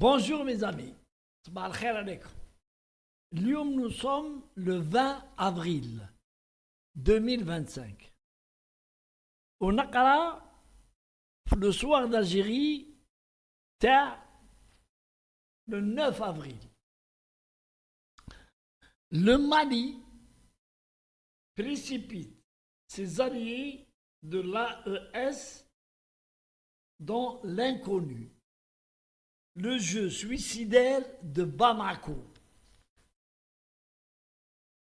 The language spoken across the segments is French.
Bonjour mes amis. صباح الخير عليكم. اليوم nous sommes le 20 avril 2025. ونقرا في le soir d'Algérie تاع le 9 avril. Le Mali précipite ses alliés de l'AES dans l'inconnu. Le jeu suicidaire de Bamako.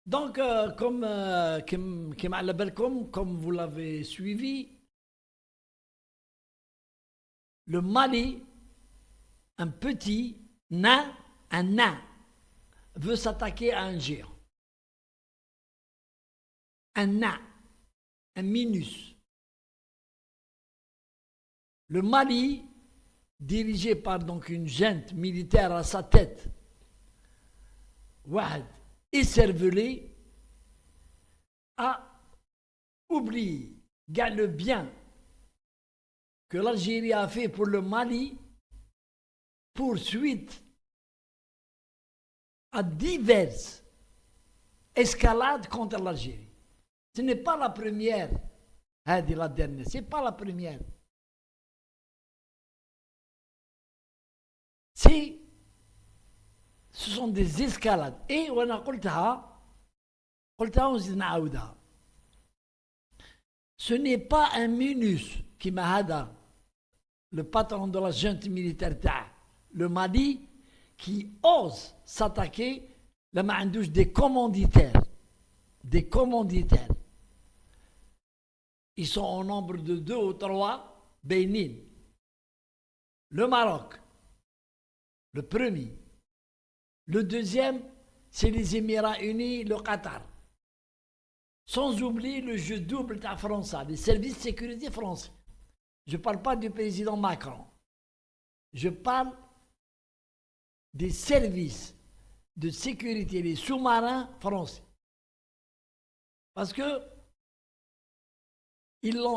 Donc, comme vous l'avez suivi, le Mali, un nain, veut s'attaquer à un géant. Un nain, un minus. Le Mali, dirigé par donc une junte militaire à sa tête, Ouad écervelé, a oublié le bien que l'Algérie a fait pour le Mali pour suite à diverses escalades contre l'Algérie. Ce n'est pas la première, dit la dernière, ce n'est pas la première. Ce sont des escalades. Et on a ce n'est pas un minus qui m'a le patron de la junte militaire, le Mali, qui ose s'attaquer des commanditaires. Des commanditaires. Ils sont au nombre de 2 ou 3, Bénin, le Maroc, le premier. Le deuxième, c'est les Émirats Unis, le Qatar. Sans oublier le jeu double de la France, les services de sécurité français. Je ne parle pas du président Macron. Je parle des services de sécurité, les sous-marins français. Parce que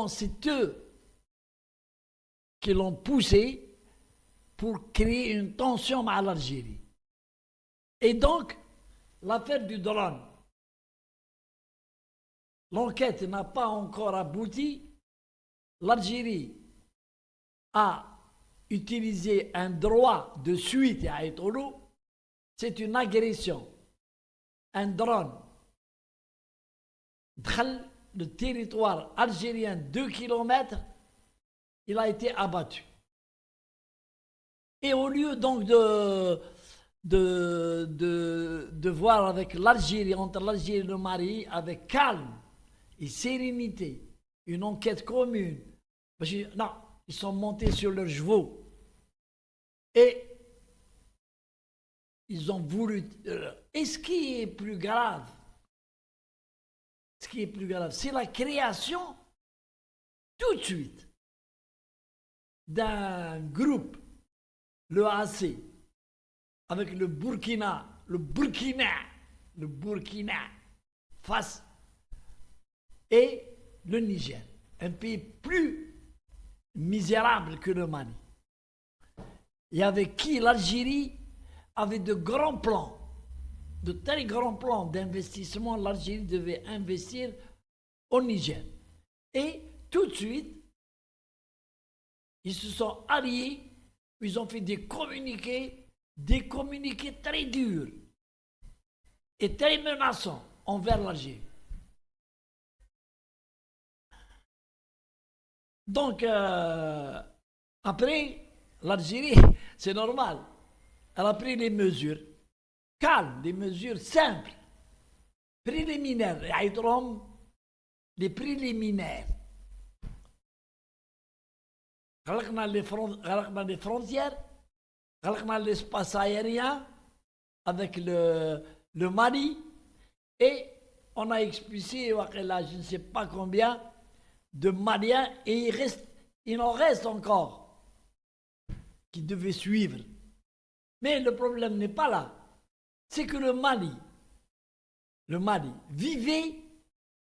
c'est eux qui l'ont poussé pour créer une tension avec l'Algérie. Et donc, l'affaire du drone, l'enquête n'a pas encore abouti. L'Algérie a utilisé un droit de suite à Etolo. C'est une agression. Un drone dans le territoire algérien 2 km, il a été abattu. Et au lieu donc de voir avec l'Algérie, entre l'Algérie et le Mali, avec calme et sérénité, une enquête commune. Non, ils sont montés sur leurs chevaux. Et ils ont voulu... Et ce qui est plus grave, c'est la création, tout de suite, d'un groupe, le AC, avec le Burkina face et le Niger, un pays plus misérable que le Mali, et avec qui l'Algérie avait de grands plans, de très grands plans d'investissement. L'Algérie devait investir au Niger. Et tout de suite, ils se sont alliés, ils ont fait des communiqués très durs et très menaçants envers l'Algérie. Donc, après, l'Algérie, c'est normal, elle a pris des mesures calmes, des mesures simples, préliminaires, les préliminaires. غلقنا les frontières, غلقنا l'espace aérien avec le Mali, et on a expulsé, je ne sais pas combien de Maliens, et il en reste encore qui devaient suivre. Mais le problème n'est pas là. C'est que le Mali vivait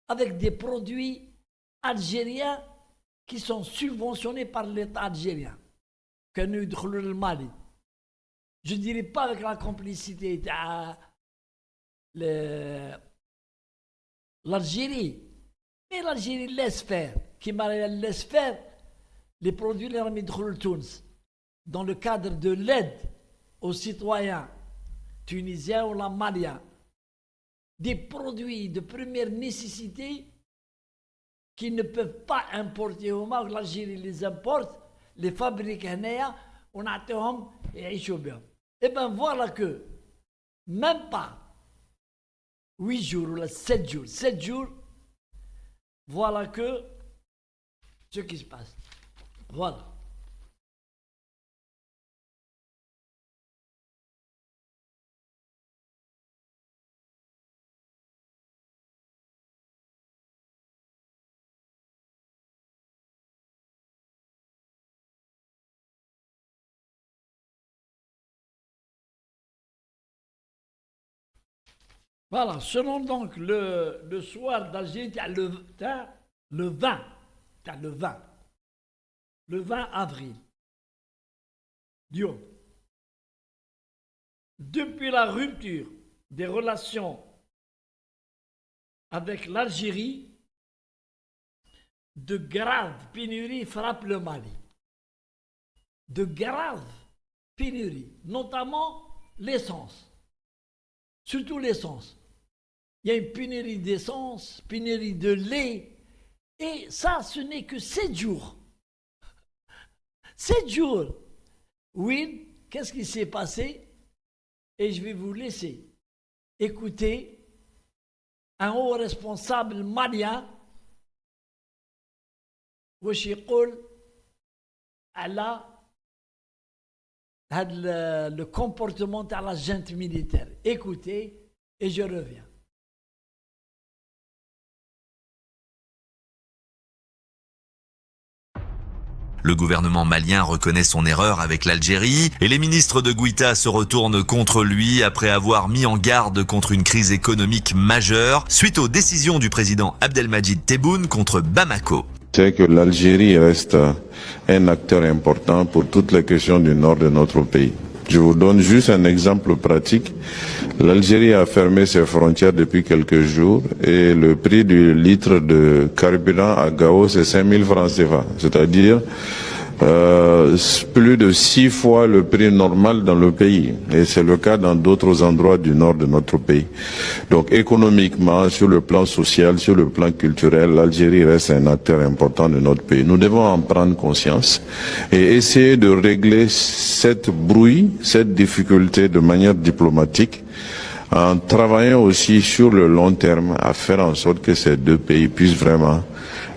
avec des produits algériens qui sont subventionnés par l'État algérien. كانوا يدخلوا للمالي je ne dirais pas avec la complicité de l'Algérie, mais l'Algérie laisse faire, elle laisse faire les produits les remis de Tunis dans le cadre de l'aide aux citoyens tunisiens ou maliens, des produits de première nécessité qui ne peuvent pas importer au Maroc. L'Algérie les importe, les fabrique on a et bien. Et bien voilà que même pas 8 jours ou 7 jours, voilà que ce qui se passe. Voilà. Voilà, selon donc le soir d'Algérie, tu as le 20 avril. Dio. Depuis la rupture des relations avec l'Algérie, de graves pénuries frappent le Mali. De graves pénuries, notamment l'essence. Surtout l'essence. Il y a une pénurie d'essence, pénurie de lait. Et ça, ce n'est que 7 jours. 7 jours. Oui, qu'est-ce qui s'est passé? Et je vais vous laisser écouter un haut responsable malien واش يقول على le comportement de la junte militaire. Écoutez et je reviens. Le gouvernement malien reconnaît son erreur avec l'Algérie et les ministres de Goïta se retournent contre lui après avoir mis en garde contre une crise économique majeure suite aux décisions du président Abdelmadjid Tebboune contre Bamako. C'est que l'Algérie reste un acteur important pour toutes les questions du nord de notre pays. Je vous donne juste un exemple pratique. L'Algérie a fermé ses frontières depuis quelques jours et le prix du litre de carburant à Gao, c'est 5000 francs CFA. C'est-à-dire plus de 6 fois le prix normal dans le pays. Et c'est le cas dans d'autres endroits du nord de notre pays. Donc économiquement, sur le plan social, sur le plan culturel, l'Algérie reste un acteur important de notre pays. Nous devons en prendre conscience et essayer de régler cette brouille, cette difficulté de manière diplomatique, en travaillant aussi sur le long terme à faire en sorte que ces deux pays puissent vraiment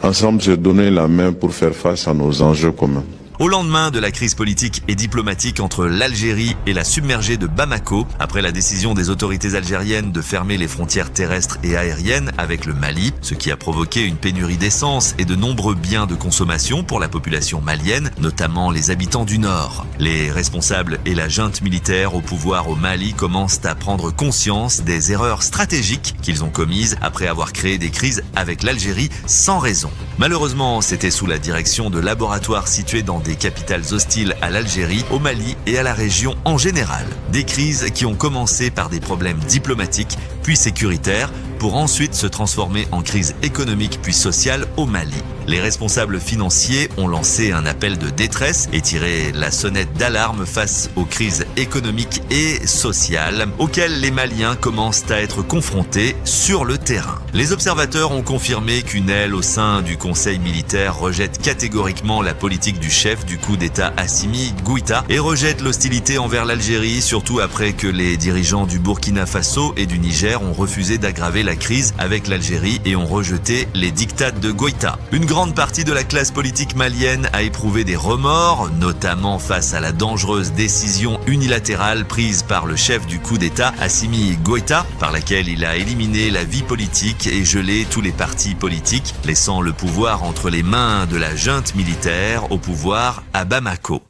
ensemble se donner la main pour faire face à nos enjeux communs. Au lendemain de la crise politique et diplomatique entre l'Algérie et la submergée de Bamako, après la décision des autorités algériennes de fermer les frontières terrestres et aériennes avec le Mali, ce qui a provoqué une pénurie d'essence et de nombreux biens de consommation pour la population malienne, notamment les habitants du Nord. Les responsables et la junte militaire au pouvoir au Mali commencent à prendre conscience des erreurs stratégiques qu'ils ont commises après avoir créé des crises avec l'Algérie sans raison. Malheureusement, c'était sous la direction de laboratoires situés dans des capitales hostiles à l'Algérie, au Mali et à la région en général. Des crises qui ont commencé par des problèmes diplomatiques, puis sécuritaires, pour ensuite se transformer en crise économique puis sociale au Mali. Les responsables financiers ont lancé un appel de détresse et tiré la sonnette d'alarme face aux crises économiques et sociales auxquelles les Maliens commencent à être confrontés sur le terrain. Les observateurs ont confirmé qu'une aile au sein du Conseil militaire rejette catégoriquement la politique du chef du coup d'État Assimi Goïta et rejette l'hostilité envers l'Algérie, surtout après que les dirigeants du Burkina Faso et du Niger ont refusé d'aggraver la crise avec l'Algérie et ont rejeté les diktats de Goïta. Une grande partie de la classe politique malienne a éprouvé des remords, notamment face à la dangereuse décision unilatérale prise par le chef du coup d'État Assimi Goïta, par laquelle il a éliminé la vie politique et gelé tous les partis politiques, laissant le pouvoir entre les mains de la junte militaire au pouvoir à Bamako.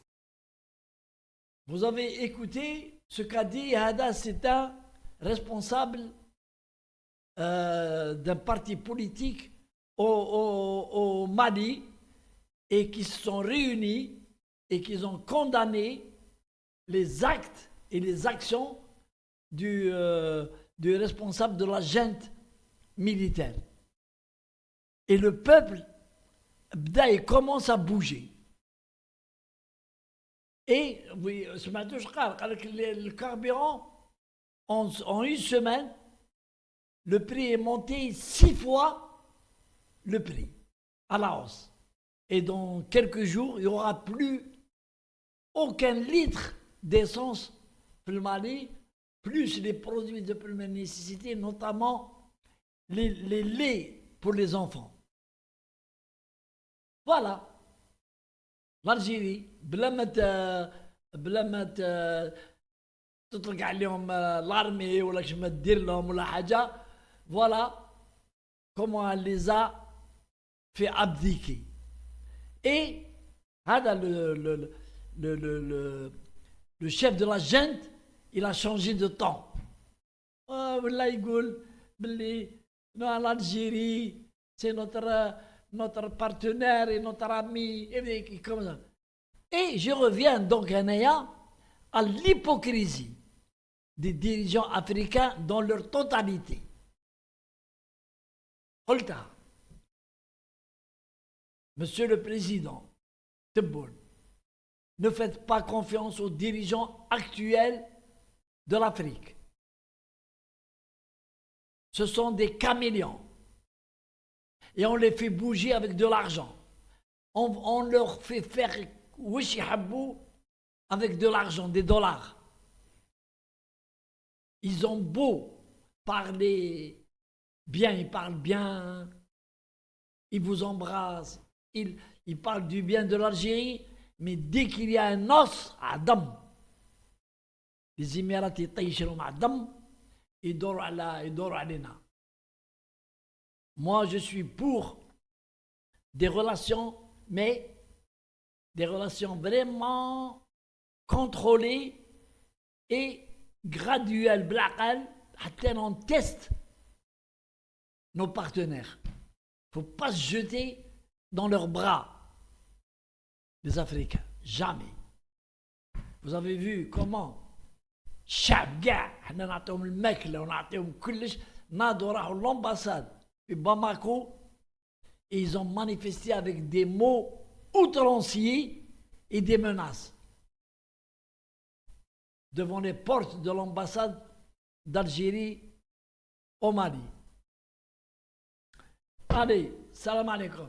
Vous avez écouté ce qu'a dit Hada, c'est un responsable d'un parti politique au Mali et qui se sont réunis et qui ont condamné les actes et les actions du responsable de la junte militaire. Et le peuple, il commence à bouger. Et, oui, ce matin, je parle, avec le carburant, en une semaine, le prix est monté 6 fois le prix à la hausse. Et dans quelques jours, il n'y aura plus aucun litre d'essence pour le Mali, plus les produits de première nécessité, notamment les laits pour les enfants. Voilà. L'Algérie, بلا ما تطلق عليهم l'armée ولا كش ما تدير لهم ولا حاجة. Voilà comment elle les a fait abdiquer. Et هذا le chef de la junte, il a changé de temps. والله يقول باللي l'Algérie c'est notre partenaire et notre ami, et comme ça. Et je reviens donc à l'hypocrisie des dirigeants africains dans leur totalité. Monsieur le Président Tebboune, ne faites pas confiance aux dirigeants actuels de l'Afrique. Ce sont des caméléons. Et on les fait bouger avec de l'argent. On leur fait faire wish habou avec de l'argent, des dollars. Ils ont beau parler bien, ils parlent bien, ils vous embrassent, ils parlent du bien de l'Algérie, mais dès qu'il y a un os, Adam, les Émiratis يطيشوا مع الدم يدوروا علينا. Moi, je suis pour des relations, mais des relations vraiment contrôlées et graduelles. On teste nos partenaires. Il ne faut pas se jeter dans leurs bras, les Africains. Jamais. Vous avez vu comment l'ambassade et Bamako, et ils ont manifesté avec des mots outranciers et des menaces devant les portes de l'ambassade d'Algérie au Mali. Allez, salam alaikum.